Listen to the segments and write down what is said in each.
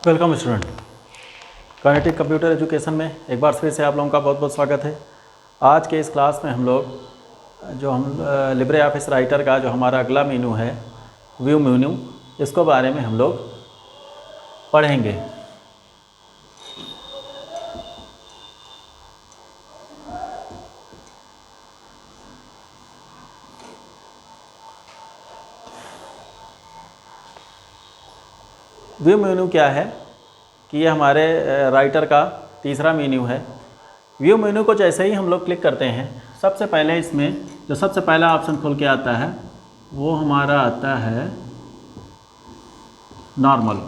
Welcome student. Cognitive computer education में एक बार फिर से आप लोगों का बहुत बहुत स्वागत है। आज के इस क्लास में हम लिब्रे ऑफिस राइटर का जो हमारा अगला मेनू है व्यू मेनू, इसको बारे में हम लोग पढ़ेंगे। व्यू मेनू क्या है कि ये हमारे राइटर का तीसरा मेन्यू है। व्यू मेनू को जैसे ही हम लोग क्लिक करते हैं, सबसे पहले इसमें जो सबसे पहला ऑप्शन खुल के आता है वो हमारा आता है नॉर्मल।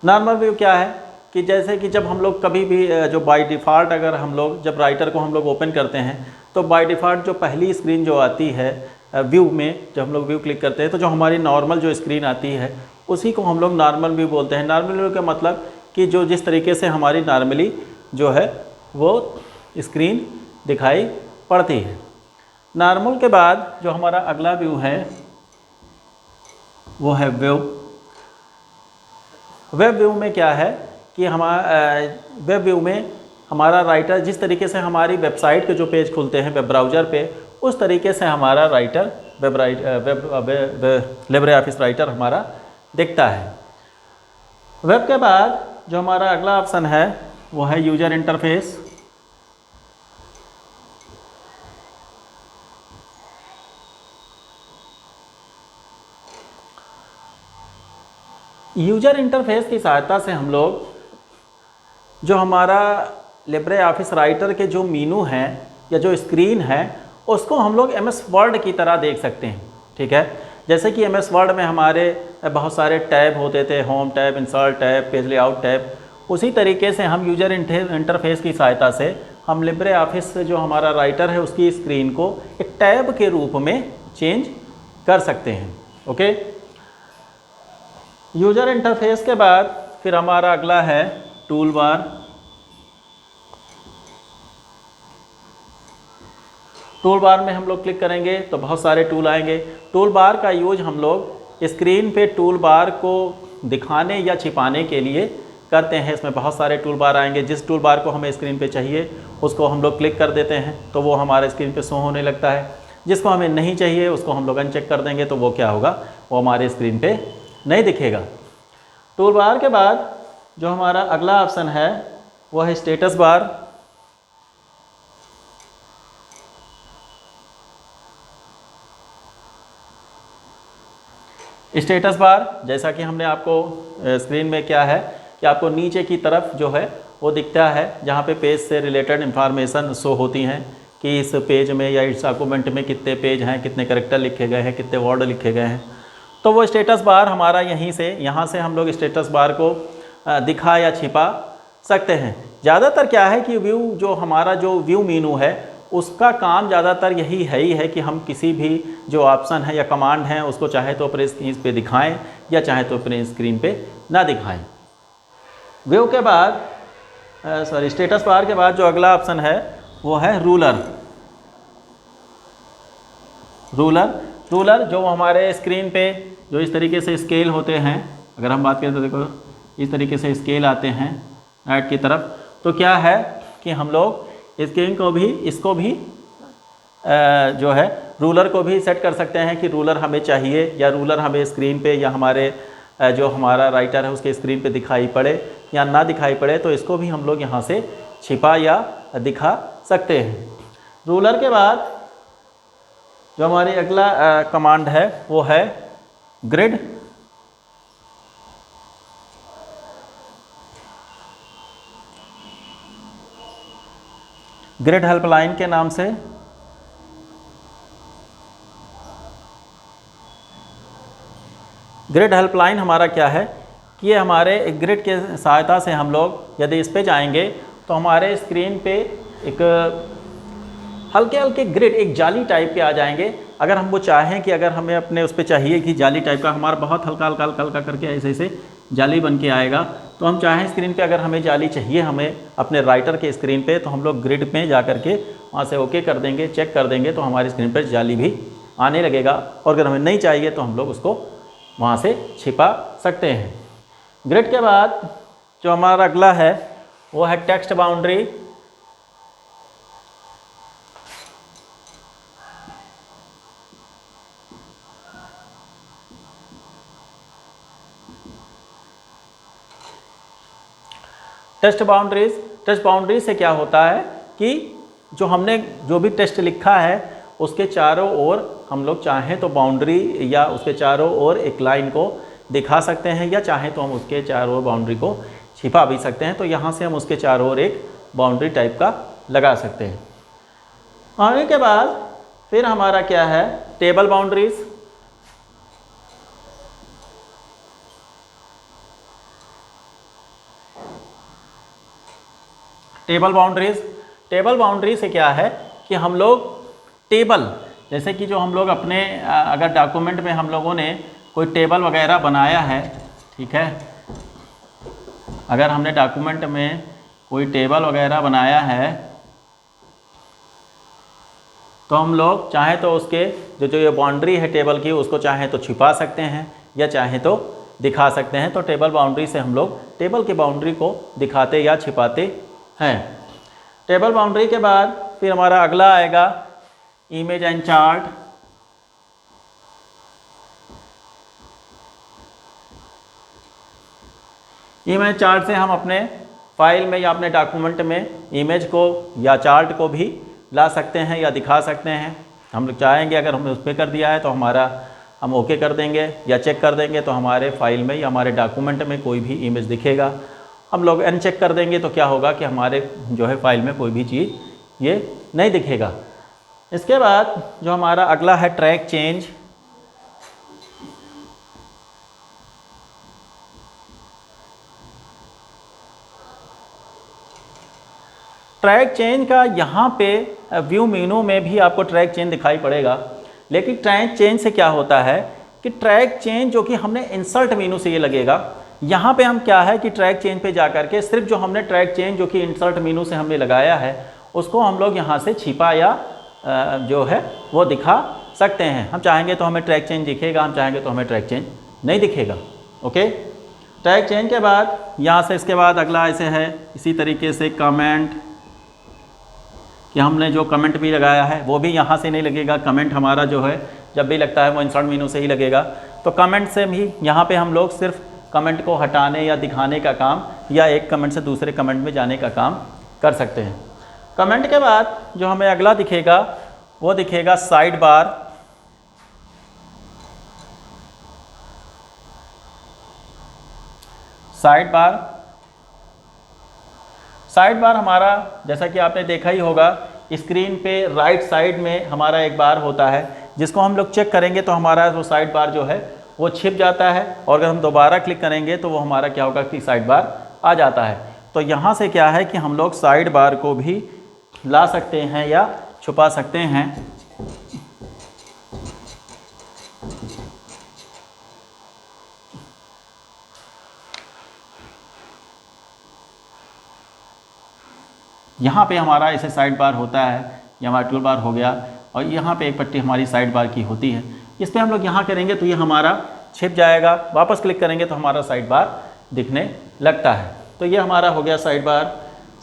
नॉर्मल व्यू क्या है कि जैसे कि जब हम लोग कभी भी जो बाय डिफ़ॉल्ट अगर हम लोग जब राइटर को हम लोग ओपन करते हैं तो बाय डिफ़ॉल्ट जो पहली स्क्रीन जो आती है व्यू में, जब हम लोग व्यू क्लिक करते हैं तो जो हमारी नॉर्मल जो स्क्रीन आती है उसी को हम लोग नॉर्मल व्यू बोलते हैं। नॉर्मल व्यू का मतलब कि जो जिस तरीके से हमारी नॉर्मली जो है वो स्क्रीन दिखाई पड़ती है। नॉर्मल के बाद जो हमारा अगला व्यू है वो है वेब। वेब व्यू में क्या है कि वेब व्यू में हमारा राइटर जिस तरीके से हमारी वेबसाइट के जो पेज खुलते हैं वेब ब्राउज़र पे, उस तरीके से हमारा राइटर लिब्रे ऑफिस राइटर हमारा दिखता है। वेब के बाद जो हमारा अगला ऑप्शन है वो है यूजर इंटरफेस। यूजर इंटरफेस की सहायता से हम लोग जो हमारा लिब्रे ऑफिस राइटर के जो मेनू हैं या जो स्क्रीन है उसको हम लोग एमएस वर्ड की तरह देख सकते हैं। ठीक है, जैसे कि एमएस वर्ड में हमारे बहुत सारे टैब होते थे, home tab, insert tab, page layout tab, उसी तरीके से हम यूजर इंटरफेस की सहायता से हम लिब्रे ऑफिस जो हमारा राइटर है उसकी स्क्रीन को एक टैब के रूप में चेंज कर सकते हैं। ओके, यूजर इंटरफेस के बाद फिर हमारा अगला है टूल बार। टूल बार में हम लोग क्लिक करेंगे तो बहुत सारे टूल आएंगे। टूल बार का यूज हम लोग स्क्रीन पे टूल बार को दिखाने या छिपाने के लिए करते हैं। इसमें बहुत सारे टूल बार आएंगे। जिस टूल बार को हमें स्क्रीन पे चाहिए उसको हम लोग क्लिक कर देते हैं तो वो हमारे स्क्रीन पे शो होने लगता है। जिसको हमें नहीं चाहिए उसको हम लोग अनचेक कर देंगे तो वो क्या होगा, वो हमारे स्क्रीन पे नहीं दिखेगा। टूल बार के बाद जो हमारा अगला ऑप्शन है वो है स्टेटस बार। स्टेटस बार जैसा कि हमने आपको स्क्रीन में क्या है कि आपको नीचे की तरफ जो है वो दिखता है जहाँ पे पेज से रिलेटेड इंफॉर्मेशन शो होती हैं कि इस पेज में या इस डॉक्यूमेंट में कितने पेज हैं, कितने कैरेक्टर लिखे गए हैं, कितने वर्ड लिखे गए हैं। तो वो स्टेटस बार हमारा यहाँ से हम लोग स्टेटस बार को दिखा या छिपा सकते हैं। ज़्यादातर क्या है कि हमारा जो व्यू मेनू है उसका काम ज़्यादातर यही है कि हम किसी भी जो ऑप्शन है या कमांड है उसको चाहे तो अपने स्क्रीन पे दिखाएं या चाहे तो अपने स्क्रीन पे ना दिखाएं। व्यू के बाद स्टेटस बार के बाद जो अगला ऑप्शन है वो है रूलर। रूलर जो हमारे स्क्रीन पे जो इस तरीके से स्केल होते हैं, अगर हम बात करें तो देखो इस तरीके से स्केल आते हैं राइट की तरफ। तो क्या है कि हम लोग स्क्रीन को भी इसको भी जो है रूलर को भी सेट कर सकते हैं कि रूलर हमें चाहिए या रूलर हमें स्क्रीन पे या हमारे जो हमारा राइटर है उसके स्क्रीन पे दिखाई पड़े या ना दिखाई पड़े, तो इसको भी हम लोग यहाँ से छिपा या दिखा सकते हैं। रूलर के बाद जो हमारी अगला कमांड है वो है ग्रिड। ग्रिड हेल्पलाइन के नाम से ग्रिड हेल्पलाइन हमारा क्या है कि ये हमारे एक ग्रिड के सहायता से हम लोग यदि इस पे जाएंगे तो हमारे स्क्रीन पे एक हल्के हल्के ग्रिड एक जाली टाइप के आ जाएंगे। अगर हम वो चाहें कि अगर हमें अपने उस पर चाहिए कि जाली टाइप का हमारा बहुत हल्का हल्का हल्का हल्का करके ऐसे जाली बन के आएगा, तो हम चाहें स्क्रीन पे अगर हमें जाली चाहिए हमें अपने राइटर के स्क्रीन पे, तो हम लोग ग्रिड में जा कर के वहाँ से ओके कर देंगे, चेक कर देंगे तो हमारी स्क्रीन पर जाली भी आने लगेगा। और अगर हमें नहीं चाहिए तो हम लोग उसको वहाँ से छिपा सकते हैं। ग्रिड के बाद जो हमारा अगला है वो है टेक्स्ट बाउंड्री। टेक्स्ट बाउंड्री से क्या होता है कि जो हमने जो भी टेक्स्ट लिखा है उसके चारों ओर हम लोग चाहें तो बाउंड्री या उसके चारों ओर एक लाइन को दिखा सकते हैं, या चाहें तो हम उसके चारों ओर बाउंड्री को छिपा भी सकते हैं। तो यहाँ से हम उसके चारों ओर एक बाउंड्री टाइप का लगा सकते हैं। आने के बाद फिर हमारा क्या है, टेबल बाउंड्रीज। टेबल बाउंड्री से क्या है कि हम लोग टेबल, जैसे कि जो हम लोग अपने अगर डॉक्यूमेंट में हम लोगों ने कोई टेबल वगैरह बनाया है, ठीक है, अगर हमने डॉक्यूमेंट में कोई टेबल वगैरह बनाया है तो हम लोग चाहे तो उसके जो ये बाउंड्री है टेबल की उसको चाहे तो छिपा सकते हैं या चाहे तो दिखा सकते हैं। तो टेबल बाउंड्री से हम लोग टेबल की बाउंड्री को दिखाते या छिपाते हैं। टेबल बाउंड्री के बाद फिर हमारा अगला आएगा image and chart. Image chart से हम अपने फाइल में या अपने डॉक्यूमेंट में इमेज को या चार्ट को भी ला सकते हैं या दिखा सकते हैं। हम लोग चाहेंगे अगर हमने उस पर कर दिया है तो हम ओके कर देंगे या चेक कर देंगे तो हमारे फाइल में या हमारे डॉक्यूमेंट में कोई भी इमेज दिखेगा। हम लोग अनचेक कर देंगे तो क्या होगा कि हमारे जो है फाइल में कोई भी चीज़ ये नहीं दिखेगा। इसके बाद जो हमारा अगला है ट्रैक चेंज। ट्रैक चेंज का यहाँ पे व्यू मेनू में भी आपको ट्रैक चेंज दिखाई पड़ेगा, लेकिन ट्रैक चेंज से क्या होता है कि ट्रैक चेंज जो कि हमने इंसर्ट मेनू से ये लगेगा, यहाँ पे हम क्या है कि ट्रैक चेंज पे जा करके सिर्फ जो हमने ट्रैक चेंज जो कि इंसर्ट मेनू से हमने लगाया है उसको हम लोग यहाँ से छिपा या जो है वो दिखा सकते हैं। हम चाहेंगे तो हमें ट्रैक चेंज दिखेगा, हम चाहेंगे तो हमें ट्रैक चेंज नहीं दिखेगा। ओके, ट्रैक चेंज के बाद यहाँ से इसके बाद अगला ऐसे है इसी तरीके से कमेंट, कि हमने जो कमेंट भी लगाया है वो भी यहाँ से नहीं लगेगा। कमेंट हमारा जो है जब भी लगता है वो इंसर्ट मेनू से ही लगेगा। तो कमेंट से भी यहाँ पे हम लोग सिर्फ कमेंट को हटाने या दिखाने का काम या एक कमेंट से दूसरे कमेंट में जाने का काम कर सकते हैं। कमेंट के बाद जो हमें अगला दिखेगा वो दिखेगा साइड बार। साइड बार हमारा जैसा कि आपने देखा ही होगा स्क्रीन पे राइट साइड में हमारा एक बार होता है जिसको हम लोग चेक करेंगे तो हमारा वो साइड बार जो है वो छिप जाता है, और अगर हम दोबारा क्लिक करेंगे तो वो हमारा क्या होगा कि साइड बार आ जाता है। तो यहाँ से क्या है कि हम लोग साइड बार को भी ला सकते हैं या छुपा सकते हैं। यहाँ पे हमारा ऐसे साइड बार होता है, ये हमारा टूल बार हो गया, और यहाँ पे एक पट्टी हमारी साइड बार की होती है। इस पर हम लोग यहाँ करेंगे तो ये हमारा छिप जाएगा, वापस क्लिक करेंगे तो हमारा साइड बार दिखने लगता है। तो ये हमारा हो गया साइड बार।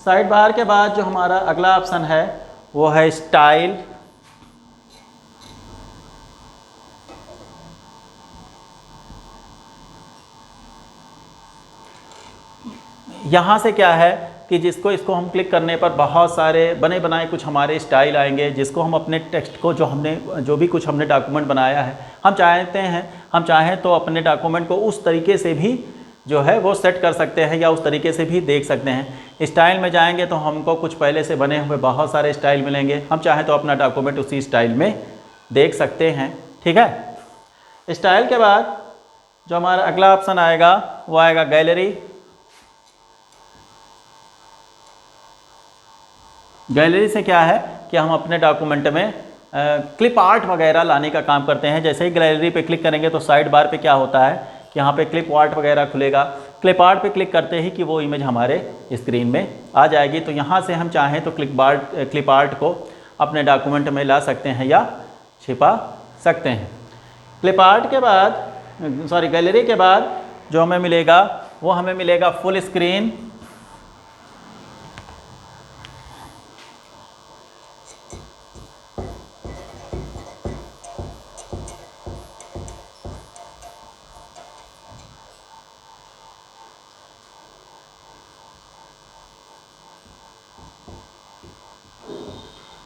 साइड बार के बाद जो हमारा अगला ऑप्शन है वो है स्टाइल। यहाँ से क्या है कि इसको हम क्लिक करने पर बहुत सारे बने बनाए कुछ हमारे स्टाइल आएंगे, जिसको हम अपने टेक्स्ट को जो भी कुछ हमने डॉक्यूमेंट बनाया है हम चाहें तो अपने डॉक्यूमेंट को उस तरीके से भी जो है वो सेट कर सकते हैं या उस तरीके से भी देख सकते हैं। स्टाइल में जाएंगे तो हमको कुछ पहले से बने हुए बहुत सारे स्टाइल मिलेंगे, हम चाहें तो अपना डॉक्यूमेंट उसी स्टाइल में देख सकते हैं। ठीक है, स्टाइल के बाद जो हमारा अगला ऑप्शन आएगा वो आएगा गैलरी। गैलरी से क्या है कि हम अपने डॉक्यूमेंट में क्लिप आर्ट वगैरह लाने का काम करते हैं। जैसे ही गैलरी पे क्लिक करेंगे तो साइड बार पे क्या होता है कि यहाँ पे क्लिप आर्ट वगैरह खुलेगा। क्लिप आर्ट पे क्लिक करते ही कि वो इमेज हमारे स्क्रीन में आ जाएगी। तो यहाँ से हम चाहें तो क्लिप आर्ट को अपने डॉक्यूमेंट में ला सकते हैं या छिपा सकते हैं। क्लिप आर्ट के बाद गैलरी के बाद जो हमें मिलेगा वो हमें मिलेगा फुल स्क्रीन,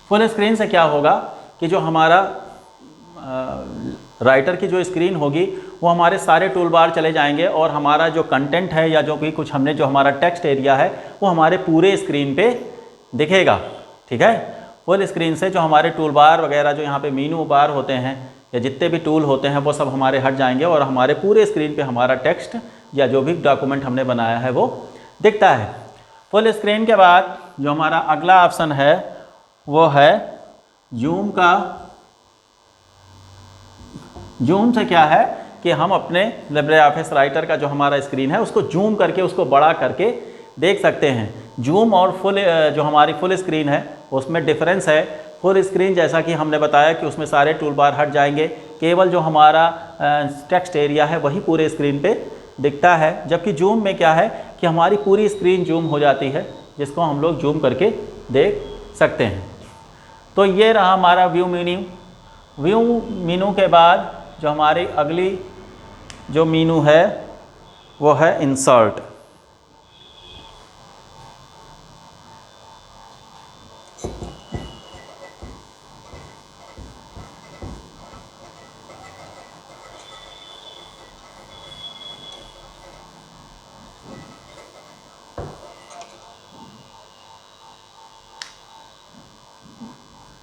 फुल स्क्रीन से क्या होगा कि जो हमारा राइटर की जो स्क्रीन होगी वो हमारे सारे टूल बार चले जाएंगे और हमारा जो कंटेंट है या जो भी कुछ हमने जो हमारा टेक्स्ट एरिया है वो हमारे पूरे स्क्रीन पे दिखेगा। ठीक है, फुल स्क्रीन से जो हमारे टूल बार वगैरह जो यहाँ पे मीनू बार होते हैं या जितने भी टूल होते हैं वो सब हमारे हट जाएंगे और हमारे पूरे स्क्रीन पे हमारा टेक्स्ट या जो भी डॉक्यूमेंट हमने बनाया है वो दिखता है। फुल स्क्रीन के बाद जो हमारा अगला ऑप्शन है वो है जूम का। जूम से क्या है कि हम अपने लिब्रे ऑफिस राइटर का जो हमारा स्क्रीन है उसको जूम करके उसको बड़ा करके देख सकते हैं। जूम और फुल जो हमारी फुल स्क्रीन है उसमें डिफरेंस है। फुल स्क्रीन जैसा कि हमने बताया कि उसमें सारे टूल बार हट जाएंगे, केवल जो हमारा टेक्स्ट एरिया है वही पूरे स्क्रीन पे दिखता है। जबकि जूम में क्या है कि हमारी पूरी स्क्रीन जूम हो जाती है जिसको हम लोग जूम करके देख सकते हैं। तो ये रहा हमारा व्यू मीनू। व्यू मीनू के बाद जो हमारी अगली जो मीनू है वो है इंसर्ट।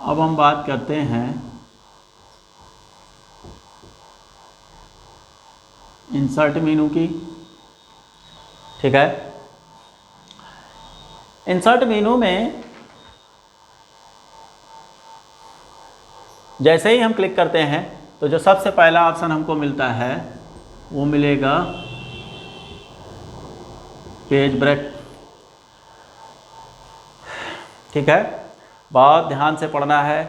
अब हम बात करते हैं इंसर्ट मीनू की। ठीक है, इंसर्ट मीनू में जैसे ही हम क्लिक करते हैं तो जो सबसे पहला ऑप्शन हमको मिलता है वो मिलेगा पेज ब्रेक। ठीक है, बहुत ध्यान से पढ़ना है।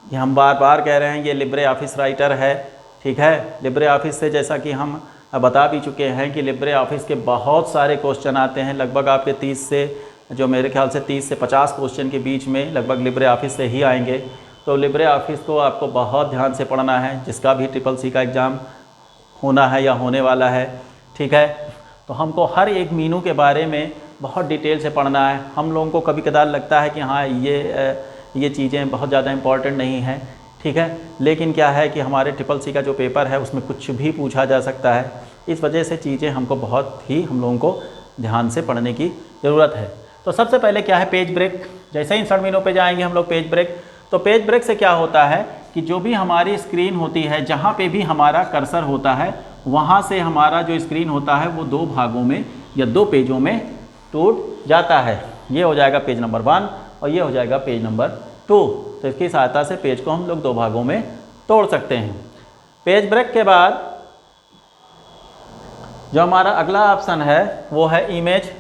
ये हम बार बार कह रहे हैं ये लिब्रे ऑफिस राइटर है। ठीक है, लिब्रे ऑफिस से जैसा कि हम बता भी चुके हैं कि लिब्रे ऑफिस के बहुत सारे क्वेश्चन आते हैं। लगभग आपके 30 से जो मेरे ख्याल से 30 से 50 क्वेश्चन के बीच में लगभग लिब्रे ऑफिस से ही आएंगे। तो लिब्रे ऑफिस को आपको बहुत ध्यान से पढ़ना है, जिसका भी CCC का एग्ज़ाम होना है या होने वाला है। ठीक है, तो हमको हर एक मीनू के बारे में बहुत डिटेल से पढ़ना है। हम लोगों को कभी कदार लगता है कि हाँ ये चीज़ें बहुत ज़्यादा इम्पॉर्टेंट नहीं हैं। ठीक है, लेकिन क्या है कि हमारे CCC का जो पेपर है उसमें कुछ भी पूछा जा सकता है। इस वजह से चीज़ें हमको बहुत ही हम लोगों को ध्यान से पढ़ने की ज़रूरत है। तो सबसे पहले क्या है पेज ब्रेक। जैसे ही इंसर्ट मेनू पे जाएंगे हम लोग पेज ब्रेक, तो पेज ब्रेक से क्या होता है कि जो भी हमारी स्क्रीन होती है, जहाँ पे भी हमारा कर्सर होता है वहाँ से हमारा जो स्क्रीन होता है वो दो भागों में या दो पेजों में टूट जाता है। ये हो जाएगा पेज नंबर 1 और ये हो जाएगा पेज नंबर 2। तो इसकी सहायता से पेज को हम लोग दो भागों में तोड़ सकते हैं। पेज ब्रेक के बाद जो हमारा अगला ऑप्शन है वो है इमेज।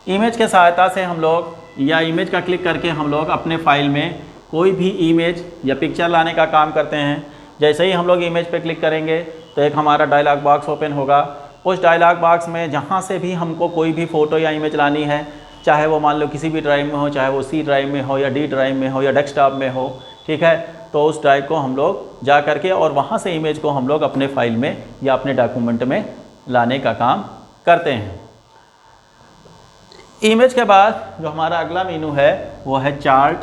इमेज के सहायता से हम लोग या इमेज का क्लिक करके हम लोग अपने फाइल में कोई भी इमेज या पिक्चर लाने का काम करते हैं। जैसे ही हम लोग इमेज पे क्लिक करेंगे तो एक हमारा डायलॉग बॉक्स ओपन होगा। उस डायलॉग बॉक्स में जहाँ से भी हमको कोई भी फ़ोटो या इमेज लानी है, चाहे वो मान लो किसी भी ड्राइव में हो, चाहे वो C ड्राइव में हो या D ड्राइव में हो या डेस्कटॉप में हो, ठीक है, तो उस ड्राइव को हम लोग जा करके और वहाँ से इमेज को हम लोग अपने फाइल में या अपने डॉक्यूमेंट में लाने का काम करते हैं। इमेज के बाद जो हमारा अगला मेनू है वो है चार्ट।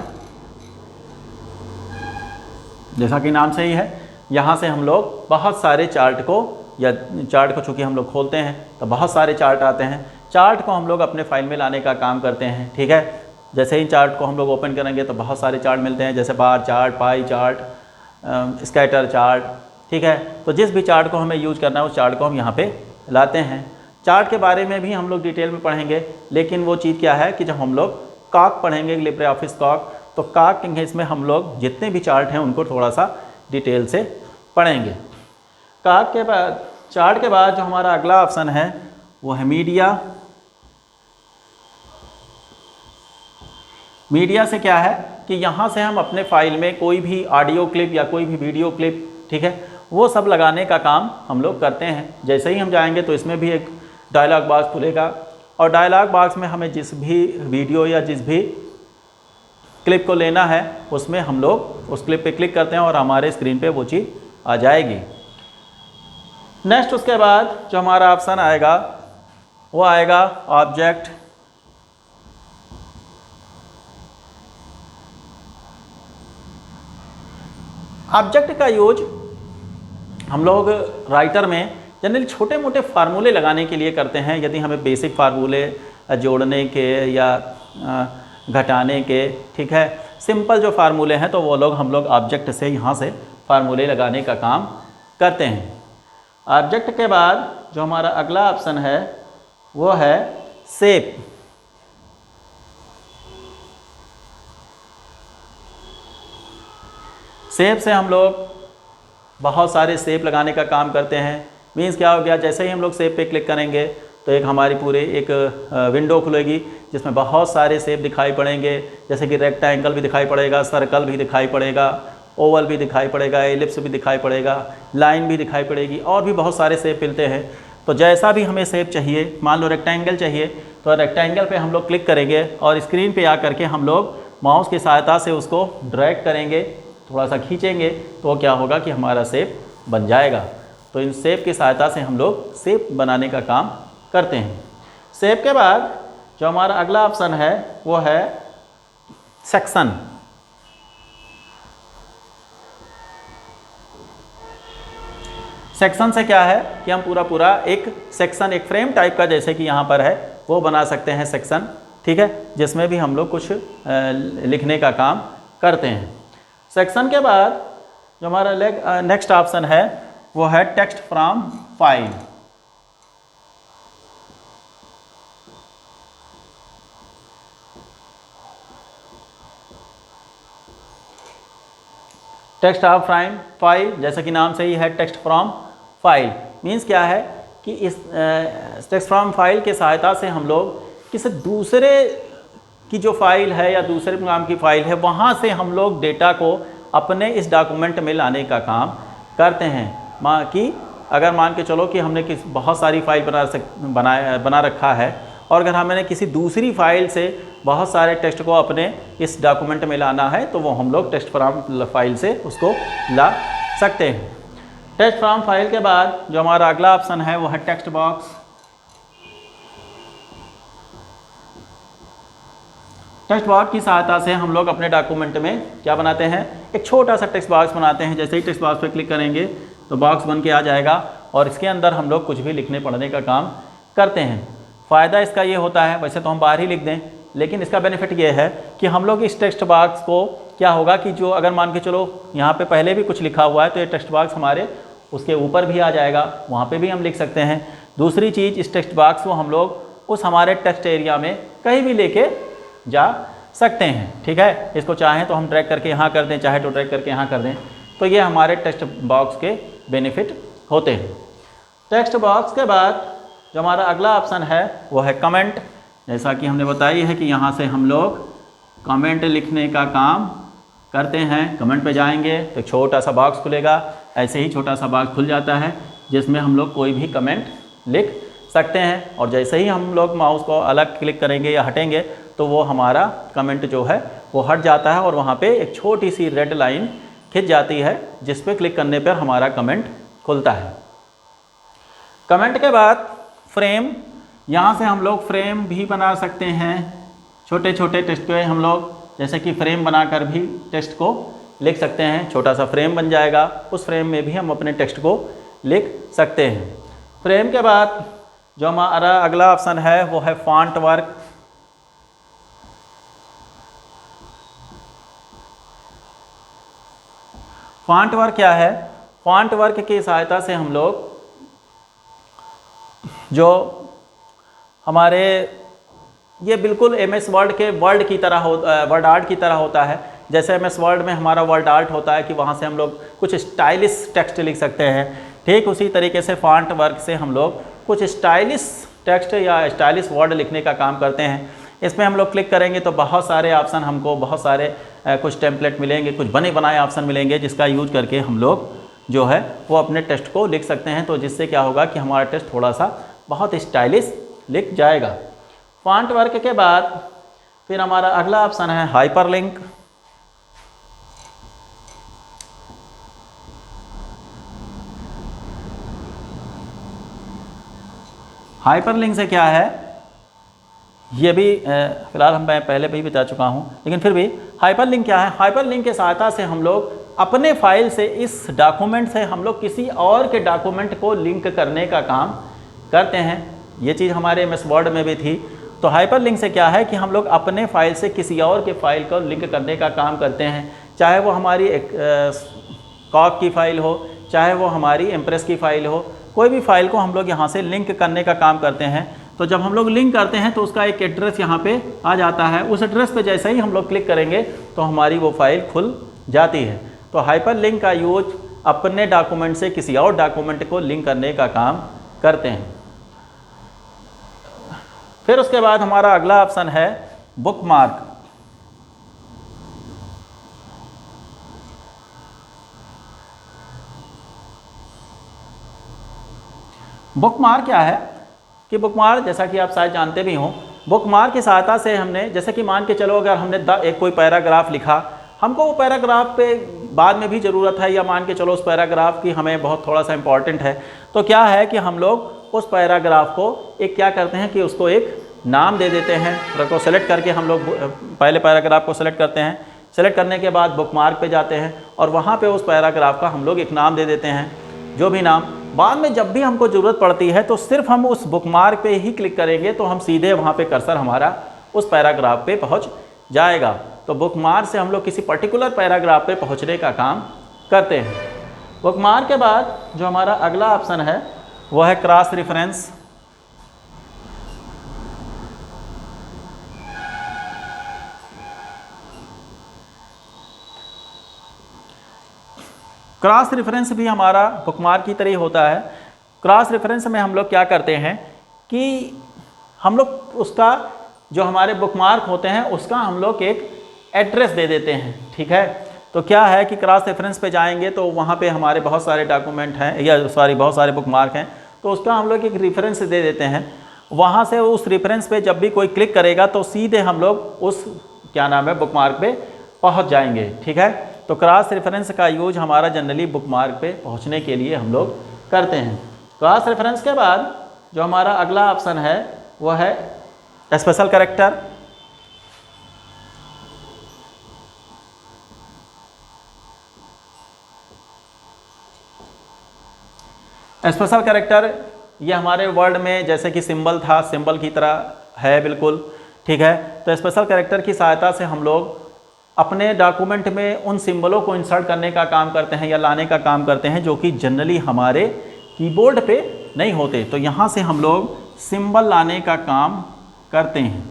जैसा कि नाम से ही है, यहाँ से हम लोग बहुत सारे चार्ट को चूँकि हम लोग खोलते हैं तो बहुत सारे चार्ट आते हैं। चार्ट को हम लोग अपने फाइल में लाने का काम करते हैं। ठीक है, जैसे ही चार्ट को हम लोग ओपन करेंगे तो बहुत सारे चार्ट मिलते हैं, जैसे bar chart, pie chart, scatter chart. ठीक है, तो जिस भी चार्ट को हमें यूज करना है उस चार्ट को हम यहाँ पे लाते हैं। चार्ट के बारे में भी हम लोग डिटेल में पढ़ेंगे, लेकिन वो चीज़ क्या है कि जब हम लोग कॉक पढ़ेंगे, लिब्रे ऑफिस कॉक, तो कॉक इसमें हम लोग जितने भी चार्ट हैं उनको थोड़ा सा डिटेल से पढ़ेंगे। कॉक के बाद, चार्ट के बाद जो हमारा अगला ऑप्शन है वो है मीडिया। मीडिया से क्या है कि यहाँ से हम अपने फाइल में कोई भी ऑडियो क्लिप या कोई भी वीडियो क्लिप, ठीक है, वो सब लगाने का काम हम लोग करते हैं। जैसे ही हम जाएंगे तो इसमें भी एक डायलॉग बॉक्स खुलेगा और डायलॉग बॉक्स में हमें जिस भी वीडियो या जिस भी क्लिप को लेना है उसमें हम लोग उस क्लिप पे क्लिक करते हैं और हमारे स्क्रीन पे वो चीज़ आ जाएगी। नेक्स्ट उसके बाद जो हमारा ऑप्शन आएगा वो आएगा ऑब्जेक्ट। ऑब्जेक्ट का यूज हम लोग राइटर में जनरली छोटे मोटे फार्मूले लगाने के लिए करते हैं। यदि हमें बेसिक फार्मूले जोड़ने के या घटाने के, ठीक है, सिंपल जो फार्मूले हैं तो वो लोग हम लोग ऑब्जेक्ट से यहाँ से फार्मूले लगाने का काम करते हैं। ऑब्जेक्ट के बाद जो हमारा अगला ऑप्शन है वो है शेप। शेप से हम लोग बहुत सारे शेप लगाने का काम करते हैं। मीन्स क्या हो गया, जैसे ही हम लोग शेप पे क्लिक करेंगे तो एक हमारी पूरे एक विंडो खुलेगी जिसमें बहुत सारे शेप दिखाई पड़ेंगे, जैसे कि रेक्टेंगल भी दिखाई पड़ेगा, सर्कल भी दिखाई पड़ेगा, ओवल भी दिखाई पड़ेगा, एलिप्स भी दिखाई पड़ेगा, लाइन भी दिखाई पड़ेगी और भी बहुत सारे शेप मिलते हैं। तो जैसा भी हमें शेप चाहिए, मान लो रेक्टेंगल चाहिए तो रेक्टेंगल पे हम लोग क्लिक करेंगे और स्क्रीन पे आकर के हम लोग माउस की सहायता से उसको ड्रैग करेंगे, थोड़ा सा खींचेंगे तो क्या होगा कि हमारा शेप बन जाएगा। तो इन शेप की सहायता से हम लोग शेप बनाने का काम करते हैं। शेप के बाद जो हमारा अगला ऑप्शन है वो है सेक्शन। सेक्शन से क्या है कि हम पूरा एक सेक्शन, एक फ्रेम टाइप का जैसे कि यहाँ पर है वो बना सकते हैं सेक्शन, ठीक है, जिसमें भी हम लोग कुछ लिखने का काम करते हैं। सेक्शन के बाद जो हमारा नेक्स्ट ऑप्शन है वो है text from file. Text of from file, जैसा कि नाम से ही है टेक्स्ट फ्रॉम फाइल, मीन्स क्या है कि इस टेक्स्ट फ्रॉम फाइल के सहायता से हम लोग किसी दूसरे की जो फाइल है या दूसरे प्रोग्राम की फाइल है वहाँ से हम लोग डेटा को अपने इस डॉक्यूमेंट में लाने का काम करते हैं। कि अगर मान के चलो कि हमने बहुत सारी फाइल बना रखा है और अगर हमने किसी दूसरी फाइल से बहुत सारे टेक्स्ट को अपने इस डॉक्यूमेंट में लाना है तो वो हम लोग टेक्स्ट फ्रॉम फाइल से उसको ला सकते हैं। टेक्स्ट फ्रॉम फाइल के बाद जो हमारा अगला ऑप्शन है वो है टेक्स्ट बॉक्स। टेक्स्ट बॉक्स की सहायता से हम लोग अपने डॉक्यूमेंट में क्या बनाते हैं, एक छोटा सा टेक्स्ट बॉक्स बनाते हैं। जैसे ही टेक्स्ट बॉक्स पर क्लिक करेंगे तो बॉक्स बन के आ जाएगा और इसके अंदर हम लोग कुछ भी लिखने पढ़ने का काम करते हैं। फ़ायदा इसका ये होता है, वैसे तो हम बाहर ही लिख दें, लेकिन इसका बेनिफिट ये है कि हम लोग इस टेक्स्ट बॉक्स को क्या होगा कि जो अगर मान के चलो यहाँ पे पहले भी कुछ लिखा हुआ है तो ये टेक्स्ट बॉक्स हमारे उसके ऊपर भी आ जाएगा, वहाँ पे भी हम लिख सकते हैं। दूसरी चीज़, इस टेक्स्ट बॉक्स को हम लोग उस हमारे टेक्स्ट एरिया में कहीं भी लेके जा सकते हैं, ठीक है। इसको चाहें तो हम ड्रैग करके यहाँ कर दें, चाहे तो ड्रैग करके यहाँ कर दें। तो ये हमारे टेक्स्ट बॉक्स के बेनिफिट होते हैं। टेक्स्ट बॉक्स के बाद जो हमारा अगला ऑप्शन है वो है कमेंट। जैसा कि हमने बताई है कि यहाँ से हम लोग कमेंट लिखने का काम करते हैं। कमेंट पे जाएंगे तो छोटा सा बॉक्स खुलेगा, ऐसे ही छोटा सा बॉक्स खुल जाता है जिसमें हम लोग कोई भी कमेंट लिख सकते हैं और जैसे ही हम लोग माउस को अलग क्लिक करेंगे या हटेंगे तो वो हमारा कमेंट जो है वो हट जाता है और वहाँ पे एक छोटी सी रेड लाइन खिंच जाती है जिस पे क्लिक करने पर हमारा कमेंट खुलता है। कमेंट के बाद फ्रेम, यहाँ से हम लोग फ्रेम भी बना सकते हैं। छोटे छोटे टेक्स्ट पे हम लोग जैसे कि फ्रेम बनाकर भी टेक्स्ट को लिख सकते हैं। छोटा सा फ्रेम बन जाएगा, उस फ्रेम में भी हम अपने टेक्स्ट को लिख सकते हैं। फ्रेम के बाद जो हमारा अगला ऑप्शन है वो है फॉन्ट वर्क। फॉन्ट वर्क क्या है? फॉन्ट वर्क की सहायता से हम लोग जो हमारे ये बिल्कुल MS वर्ड के वर्ड की तरह वर्ड आर्ट की तरह होता है। जैसे MS वर्ड में हमारा वर्ड आर्ट होता है कि वहाँ से हम लोग कुछ स्टाइलिश टेक्स्ट लिख सकते हैं, ठीक उसी तरीके से फॉन्ट वर्क से हम लोग कुछ स्टाइलिश टेक्स्ट या स्टाइलिश वर्ड लिखने का काम करते हैं। इसमें हम लोग क्लिक करेंगे तो बहुत सारे ऑप्शन हमको, बहुत सारे कुछ टेम्पलेट मिलेंगे, कुछ बने बनाए ऑप्शन मिलेंगे जिसका यूज करके हम लोग जो है वो अपने टेस्ट को लिख सकते हैं। तो जिससे क्या होगा कि हमारा टेस्ट थोड़ा सा बहुत स्टाइलिश लिख जाएगा। फॉन्ट वर्क के बाद फिर हमारा अगला ऑप्शन है हाइपरलिंक। हाइपरलिंक से क्या है, ये भी फिलहाल मैं पहले भी बता चुका हूँ, लेकिन फिर भी हाइपरलिंक क्या है। हाइपरलिंक की सहायता से हम लोग अपने फाइल से इस डॉक्यूमेंट से हम लोग किसी और के डॉक्यूमेंट को लिंक करने का काम करते हैं। ये चीज़ हमारे MS वर्ड में भी थी। तो हाइपरलिंक से क्या है कि हम लोग अपने फाइल से किसी और के फाइल को लिंक करने का काम करते हैं, चाहे वो हमारी एक कॉक की फ़ाइल हो, चाहे वो हमारी इम्प्रेस की फ़ाइल हो, कोई भी फाइल को हम लोग यहाँ से लिंक करने का काम करते हैं। तो जब हम लोग लिंक करते हैं तो उसका एक एड्रेस यहाँ पे आ जाता है। उस एड्रेस पे जैसे ही हम लोग क्लिक करेंगे तो हमारी वो फाइल खुल जाती है। तो हाइपरलिंक का यूज अपने डॉक्यूमेंट से किसी और डॉक्यूमेंट को लिंक करने का काम करते हैं। फिर उसके बाद हमारा अगला ऑप्शन है बुकमार्क। बुकमार्क क्या है कि बुकमार्क, जैसा कि आप शायद जानते भी हों, बुकमार्क की सहायता से हमने, जैसे कि मान के चलो अगर हमने एक कोई पैराग्राफ लिखा, हमको वो पैराग्राफ पे बाद में भी ज़रूरत है, या मान के चलो उस पैराग्राफ की हमें बहुत थोड़ा सा इम्पॉर्टेंट है, तो क्या है कि हम लोग उस पैराग्राफ को एक क्या करते हैं कि उसको एक नाम दे देते हैं। उसको सेलेक्ट करके हम लोग पहले पैराग्राफ को सेलेक्ट करते हैं। सेलेक्ट करने के बाद बुकमार्क पे जाते हैं और वहाँ पे उस पैराग्राफ का हम लोग एक नाम दे देते हैं, जो भी नाम। बाद में जब भी हमको ज़रूरत पड़ती है तो सिर्फ हम उस बुकमार्क पे ही क्लिक करेंगे तो हम सीधे वहाँ पे कर्सर हमारा उस पैराग्राफ पे पहुँच जाएगा। तो बुकमार्क से हम लोग किसी पर्टिकुलर पैराग्राफ पे पहुँचने का काम करते हैं। बुकमार्क के बाद जो हमारा अगला ऑप्शन है वो है क्रॉस रेफरेंस। क्रॉस रेफरेंस भी हमारा बुकमार्क की तरह होता है। क्रॉस रेफरेंस में हम लोग क्या करते हैं कि हम लोग उसका जो हमारे बुकमार्क होते हैं उसका हम लोग एक एड्रेस दे देते हैं, ठीक है। तो क्या है कि क्रॉस रेफरेंस पे जाएंगे तो वहाँ पे हमारे बहुत सारे डॉक्यूमेंट हैं, या सॉरी बहुत सारे बुकमार्क हैं, तो उसका हम लोग एक रेफरेंस दे देते हैं। वहाँ से उस रेफरेंस पे जब भी कोई क्लिक करेगा तो सीधे हम लोग उस क्या नाम है बुकमार्क पे पहुँच जाएंगे, ठीक है। तो क्रॉस रेफरेंस का यूज हमारा जनरली बुकमार्क पे पहुंचने के लिए हम लोग करते हैं। क्रॉस रेफरेंस के बाद जो हमारा अगला ऑप्शन है वो है स्पेशल कैरेक्टर। स्पेशल कैरेक्टर ये हमारे वर्ड में जैसे कि सिंबल था, सिंबल की तरह है बिल्कुल, ठीक है। तो स्पेशल कैरेक्टर की सहायता से हम लोग अपने डॉक्यूमेंट में उन सिंबलों को इंसर्ट करने का काम करते हैं या लाने का काम करते हैं जो कि जनरली हमारे कीबोर्ड पे नहीं होते। तो यहाँ से हम लोग सिंबल लाने का काम करते हैं,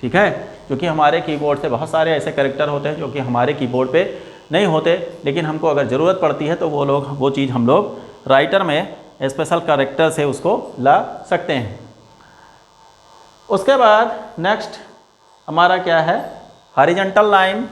ठीक है। क्योंकि हमारे कीबोर्ड से बहुत सारे ऐसे कैरेक्टर होते हैं जो कि हमारे कीबोर्ड पे नहीं होते, लेकिन हमको अगर ज़रूरत पड़ती है तो वो चीज़ हम लोग राइटर में स्पेशल कैरेक्टर से उसको ला सकते हैं। उसके बाद नेक्स्ट हमारा क्या है हॉरिजॉन्टल लाइन।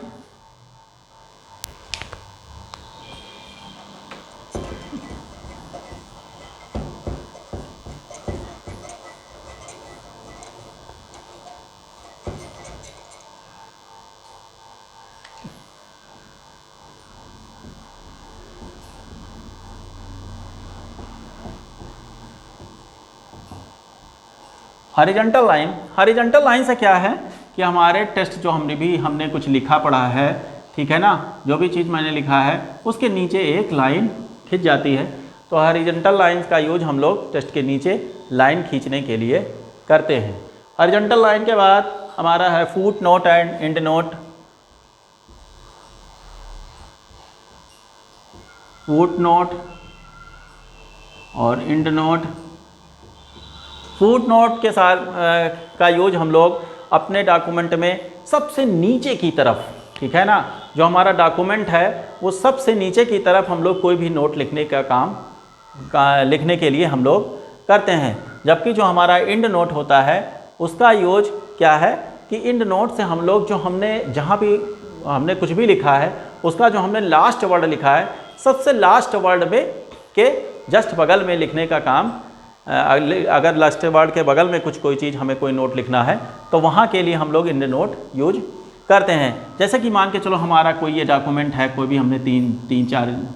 हॉरिजॉन्टल लाइन से क्या है कि हमारे टेस्ट जो हमने कुछ लिखा पढ़ा है, ठीक है ना, जो भी चीज़ मैंने लिखा है उसके नीचे एक लाइन खिंच जाती है। तो हॉरिजॉन्टल लाइन का यूज हम लोग टेस्ट के नीचे लाइन खींचने के लिए करते हैं। हॉरिजॉन्टल लाइन के बाद हमारा है foot note and and note. Foot note और एंड नोट। फुट नोट के साथ का यूज हम लोग अपने डॉक्यूमेंट में सबसे नीचे की तरफ, ठीक है ना, जो हमारा डॉक्यूमेंट है वो सबसे नीचे की तरफ हम लोग कोई भी नोट लिखने का काम लिखने के लिए हम लोग करते हैं। जबकि जो हमारा एंड नोट होता है उसका यूज क्या है कि एंड नोट से हम लोग जो हमने जहाँ भी हमने कुछ भी लिखा है उसका जो हमने लास्ट वर्ड लिखा है, सबसे लास्ट वर्ड में के जस्ट बगल में लिखने का काम, अगर लास्ट वर्ड के बगल में कोई चीज़ हमें कोई नोट लिखना है तो वहाँ के लिए हम लोग इंड नोट यूज करते हैं। जैसे कि मान के चलो हमारा कोई ये डॉक्यूमेंट है, कोई भी हमने तीन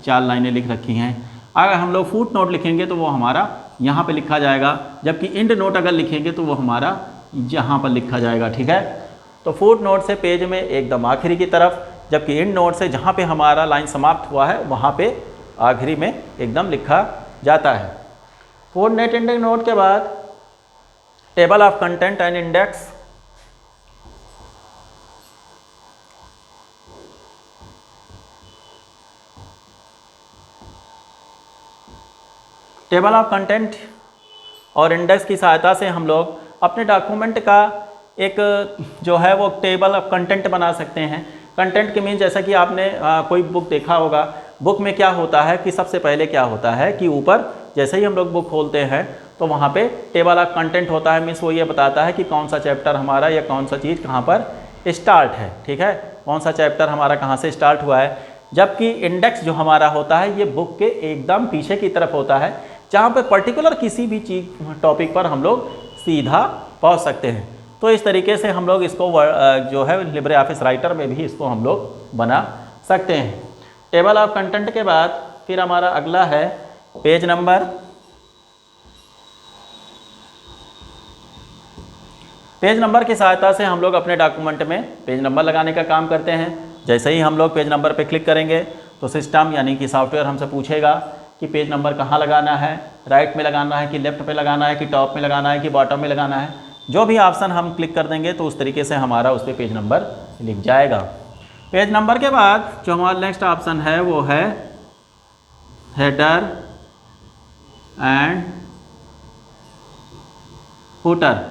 चार लाइनें लिख रखी हैं, अगर हम लोग फुट नोट लिखेंगे तो वो हमारा यहाँ पे लिखा जाएगा, जबकि इंड नोट अगर लिखेंगे तो वो हमारा यहाँ पर लिखा जाएगा। ठीक है, तो फुट नोट से पेज में एकदम आखिरी की तरफ, जबकि इंड नोट से जहाँ पे हमारा लाइन समाप्त हुआ है वहाँ पे आखिरी में एकदम लिखा जाता है। फुट नेट इंडेक्स नोट के बाद table of content and index. Table of content और इंडेक्स की सहायता से हम लोग अपने डॉक्यूमेंट का एक जो है वो टेबल ऑफ कंटेंट बना सकते हैं। कंटेंट के मीन जैसा कि आपने कोई बुक देखा होगा, बुक में क्या होता है कि सबसे पहले क्या होता है कि ऊपर जैसे ही हम लोग बुक खोलते हैं तो वहाँ पे टेबल ऑफ कंटेंट होता है। मीन्स वो ये बताता है कि कौन सा चैप्टर हमारा या कौन सा चीज़ कहाँ पर स्टार्ट है। ठीक है, कौन सा चैप्टर हमारा कहाँ से स्टार्ट हुआ है। जबकि इंडेक्स जो हमारा होता है ये बुक के एकदम पीछे की तरफ होता है, जहाँ पर पर्टिकुलर किसी भी चीज़ टॉपिक पर हम लोग सीधा पहुँच सकते हैं। तो इस तरीके से हम लोग इसको जो है लिब्रे ऑफिस राइटर में भी इसको हम लोग बना सकते हैं। टेबल ऑफ कंटेंट के बाद फिर हमारा अगला है पेज नंबर। पेज नंबर की सहायता से हम लोग अपने डॉक्यूमेंट में पेज नंबर लगाने का काम करते हैं। जैसे ही हम लोग पेज नंबर पे क्लिक करेंगे तो सिस्टम यानी कि सॉफ्टवेयर हमसे पूछेगा कि पेज नंबर कहाँ लगाना है, राइट में लगाना है कि लेफ्ट पे लगाना है कि टॉप में लगाना है कि बॉटम में लगाना है। जो भी ऑप्शन हम क्लिक कर देंगे तो उस तरीके से हमारा उस पर पेज नंबर लिख जाएगा। पेज नंबर के बाद जो हमारा नेक्स्ट ऑप्शन है वो है header and footer.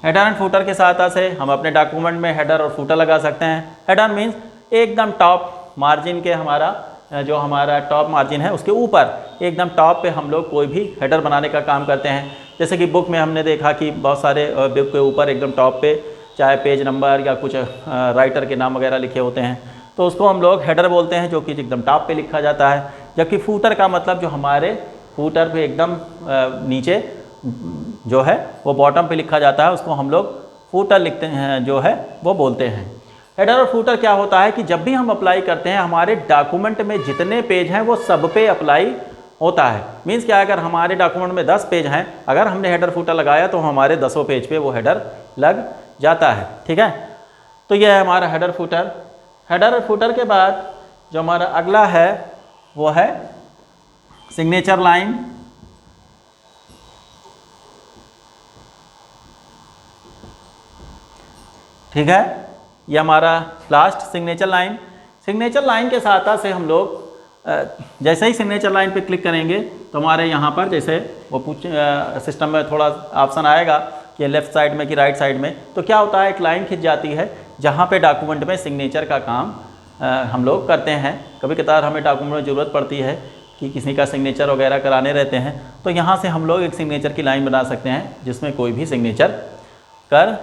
Header and footer के सहायता से हम अपने डॉक्यूमेंट में हेडर और फुटर लगा सकते हैं। हेडर मीन्स एकदम टॉप मार्जिन के जो हमारा टॉप मार्जिन है उसके ऊपर एकदम टॉप पे हम लोग कोई भी हेडर बनाने का काम करते हैं। जैसे कि बुक में हमने देखा कि बहुत सारे बुक के ऊपर एकदम टॉप पे चाहे पेज नंबर या कुछ राइटर के नाम वगैरह लिखे होते हैं, तो उसको हम लोग हेडर बोलते हैं, जो कि एकदम टॉप पे लिखा जाता है। जबकि फूटर का मतलब जो हमारे फूटर पे एकदम नीचे जो है वो बॉटम पे लिखा जाता है, उसको हम लोग फूटर लिखते हैं जो है वो बोलते हैं। हेडर और फूटर क्या होता है कि जब भी हम अप्लाई करते हैं हमारे डॉक्यूमेंट में जितने पेज हैं वो सब पे अप्लाई होता है। मीन्स क्या, अगर हमारे डॉक्यूमेंट में 10 पेज हैं, अगर हमने हेडर फूटर लगाया तो हमारे 10 पेज पे वो हेडर लग जाता है। ठीक है, तो यह है हमारा हेडर फूटर। हेडर और फूटर के बाद जो हमारा अगला है वो है सिग्नेचर लाइन। ठीक है, ये हमारा last signature line. Signature line के सहायता से हम लोग जैसे ही सिग्नेचर लाइन पे क्लिक करेंगे तो हमारे यहाँ पर जैसे वो सिस्टम में थोड़ा ऑप्शन आएगा कि लेफ़्ट साइड में कि राइट साइड में, तो क्या होता है एक लाइन खिंच जाती है जहाँ पे डॉक्यूमेंट में सिग्नेचर का काम हम लोग करते हैं। कभी कभार हमें डॉक्यूमेंट में ज़रूरत पड़ती है कि किसी का सिग्नेचर वगैरह कराने रहते हैं, तो यहाँ से हम लोग एक सिग्नेचर की लाइन बना सकते हैं जिसमें कोई भी सिग्नेचर कर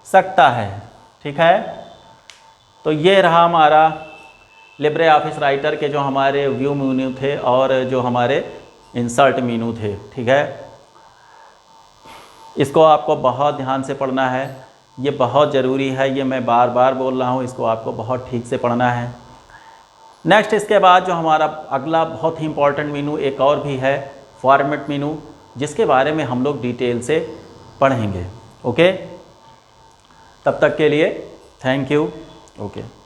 सकता है। ठीक है, तो ये रहा हमारा लिब्रे ऑफिस राइटर के जो हमारे व्यू मेन्यू थे और जो हमारे इंसर्ट मेन्यू थे। ठीक है, इसको आपको बहुत ध्यान से पढ़ना है, ये बहुत ज़रूरी है, ये मैं बार बार बोल रहा हूँ, इसको आपको बहुत ठीक से पढ़ना है। नेक्स्ट इसके बाद जो हमारा अगला बहुत ही इंपॉर्टेंट मेनू एक और भी है, फॉर्मेट मेनू, जिसके बारे में हम लोग डिटेल से पढ़ेंगे। ओके, तब तक के लिए थैंक यू। ओके।